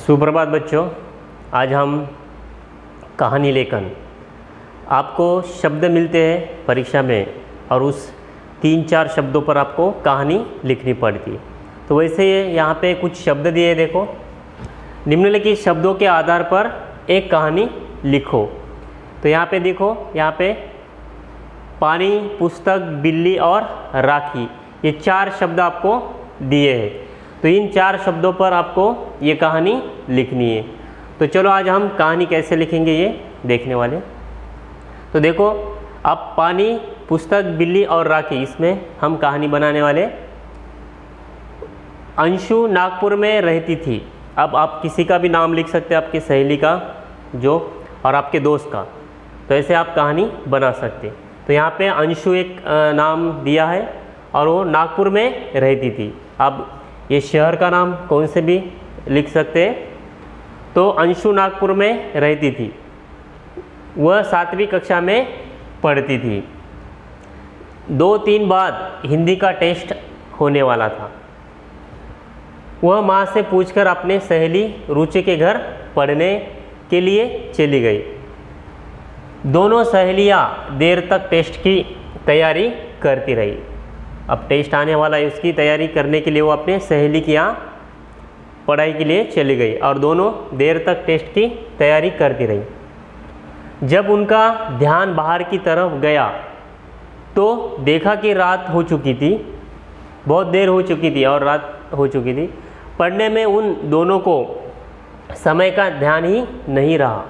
सुप्रभात बच्चों, आज हम कहानी लेखन आपको शब्द मिलते हैं परीक्षा में और उस 3-4 शब्दों पर आपको कहानी लिखनी पड़ती है। तो वैसे यहाँ पे कुछ शब्द दिए हैं, देखो। निम्नलिखित शब्दों के आधार पर एक कहानी लिखो। तो यहाँ पे देखो, यहाँ पे पानी, पुस्तक, बिल्ली और राखी, ये 4 शब्द आपको दिए हैं। तो इन 4 शब्दों पर आपको ये कहानी लिखनी है। तो चलो आज हम कहानी कैसे लिखेंगे ये देखने वाले। तो देखो, अब पानी, पुस्तक, बिल्ली और राखी, इसमें हम कहानी बनाने वाले। अंशु नागपुर में रहती थी। अब आप किसी का भी नाम लिख सकते हैं, आपकी सहेली का जो और आपके दोस्त का। तो ऐसे आप कहानी बना सकते। तो यहाँ पे अंशु एक नाम दिया है और वो नागपुर में रहती थी। अब ये शहर का नाम कौन से भी लिख सकते हैं। तो अंशु नागपुर में रहती थी। वह 7वीं कक्षा में पढ़ती थी। 2-3 बाद हिंदी का टेस्ट होने वाला था। वह माँ से पूछकर अपने सहेली रुचि के घर पढ़ने के लिए चली गई। दोनों सहेलियाँ देर तक टेस्ट की तैयारी करती रही। अब टेस्ट आने वाला है, उसकी तैयारी करने के लिए वो अपने सहेली के यहाँ पढ़ाई के लिए चली गई और दोनों देर तक टेस्ट की तैयारी करती रही। जब उनका ध्यान बाहर की तरफ गया तो देखा कि रात हो चुकी थी, बहुत देर हो चुकी थी और रात हो चुकी थी। पढ़ने में उन दोनों को समय का ध्यान ही नहीं रहा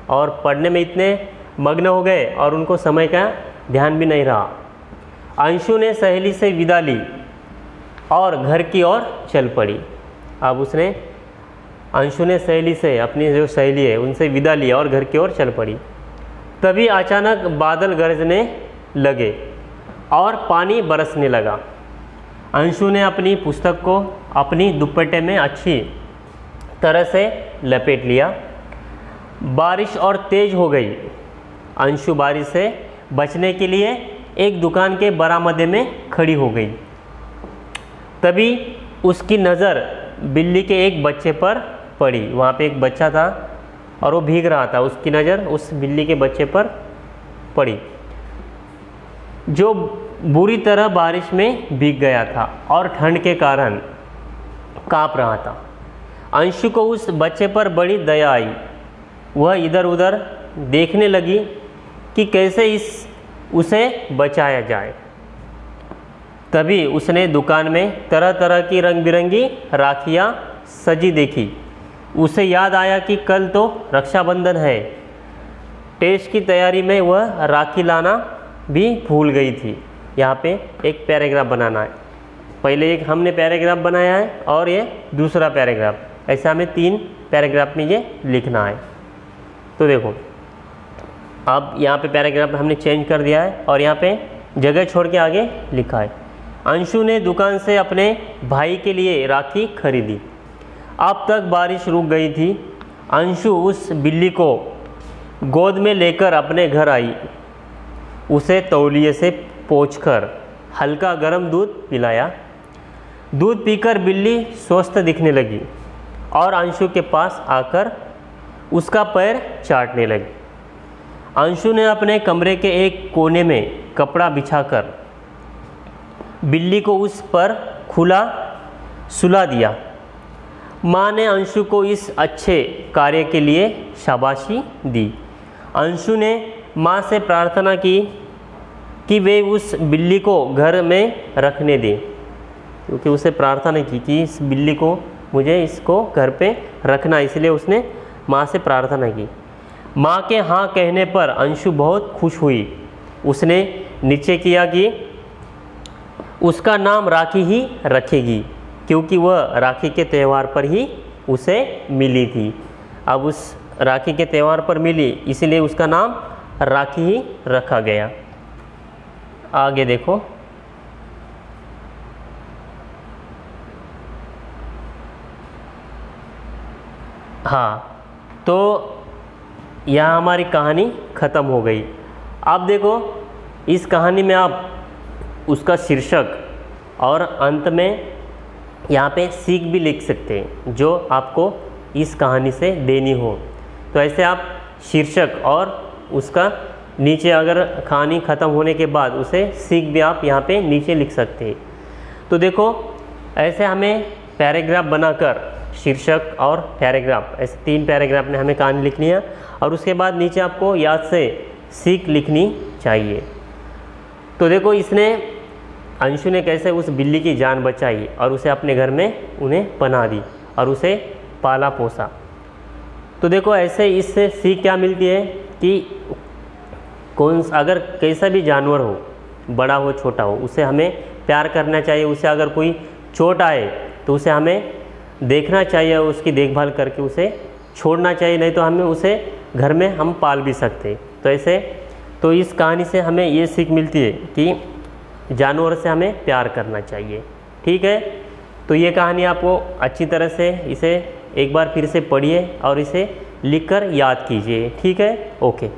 और पढ़ने में इतने मग्न हो गए और उनको समय का ध्यान भी नहीं रहा। अंशु ने सहेली से विदा ली और घर की ओर चल पड़ी। अब अंशु ने सहेली से, अपनी जो सहेली है उनसे विदा लिया और घर की ओर चल पड़ी। तभी अचानक बादल गरजने लगे और पानी बरसने लगा। अंशु ने अपनी पुस्तक को अपनी दुपट्टे में अच्छी तरह से लपेट लिया। बारिश और तेज हो गई। अंशु बारिश से बचने के लिए एक दुकान के बरामदे में खड़ी हो गई। तभी उसकी नज़र बिल्ली के एक बच्चे पर पड़ी। वहाँ पे एक बच्चा था और वो भीग रहा था। उसकी नज़र उस बिल्ली के बच्चे पर पड़ी जो बुरी तरह बारिश में भीग गया था और ठंड के कारण काँप रहा था। अंशु को उस बच्चे पर बड़ी दया आई। वह इधर उधर देखने लगी कि कैसे उसे बचाया जाए। तभी उसने दुकान में तरह तरह की रंग बिरंगी राखियाँ सजी देखी। उसे याद आया कि कल तो रक्षाबंधन है। टेस्ट की तैयारी में वह राखी लाना भी भूल गई थी। यहाँ पे एक पैराग्राफ बनाना है। पहले एक हमने पैराग्राफ बनाया है और ये दूसरा पैराग्राफ। ऐसा हमें 3 पैराग्राफ में ये लिखना है। तो देखो, अब यहाँ पे पैराग्राफ हमने चेंज कर दिया है और यहाँ पे जगह छोड़ के आगे लिखा है। अंशु ने दुकान से अपने भाई के लिए राखी खरीदी। अब तक बारिश रुक गई थी। अंशु उस बिल्ली को गोद में लेकर अपने घर आई। उसे तौलिए से पोंछकर हल्का गर्म दूध पिलाया। दूध पीकर बिल्ली स्वस्थ दिखने लगी और अंशु के पास आकर उसका पैर चाटने लगी। अंशु ने अपने कमरे के एक कोने में कपड़ा बिछाकर बिल्ली को उस पर खुला सुला दिया। माँ ने अंशु को इस अच्छे कार्य के लिए शाबाशी दी। अंशु ने माँ से प्रार्थना की कि वे उस बिल्ली को घर में रखने दें, क्योंकि उसे प्रार्थना की कि इस बिल्ली को मुझे इसको घर पे रखना, इसलिए उसने माँ से प्रार्थना की। माँ के हाँ कहने पर अंशु बहुत खुश हुई। उसने निश्चय किया कि उसका नाम राखी ही रखेगी, क्योंकि वह राखी के त्यौहार पर ही उसे मिली थी। अब उस राखी के त्यौहार पर मिली, इसलिए उसका नाम राखी ही रखा गया। आगे देखो, हाँ, तो यहाँ हमारी कहानी ख़त्म हो गई। अब देखो, इस कहानी में आप उसका शीर्षक और अंत में यहाँ पे सीख भी लिख सकते हैं, जो आपको इस कहानी से देनी हो। तो ऐसे आप शीर्षक और उसका नीचे अगर कहानी ख़त्म होने के बाद उसे सीख भी आप यहाँ पे नीचे लिख सकते हैं। तो देखो ऐसे हमें पैराग्राफ बनाकर शीर्षक और पैराग्राफ, ऐसे 3 पैराग्राफ में हमें कहानी लिखनी है और उसके बाद नीचे आपको याद से सीख लिखनी चाहिए। तो देखो इसने अंशु ने कैसे उस बिल्ली की जान बचाई और उसे अपने घर में उन्हें पनाह दी और उसे पाला पोसा। तो देखो ऐसे इससे सीख क्या मिलती है कि अगर कैसा भी जानवर हो, बड़ा हो छोटा हो, उसे हमें प्यार करना चाहिए। उसे अगर कोई चोट आए तो उसे हमें देखना चाहिए, उसकी देखभाल करके उसे छोड़ना चाहिए, नहीं तो हमें उसे घर में हम पाल भी सकते हैं। तो ऐसे तो इस कहानी से हमें ये सीख मिलती है कि जानवर से हमें प्यार करना चाहिए। ठीक है, तो ये कहानी आपको अच्छी तरह से इसे एक बार फिर से पढ़िए और इसे लिखकर याद कीजिए। ठीक है, ओके।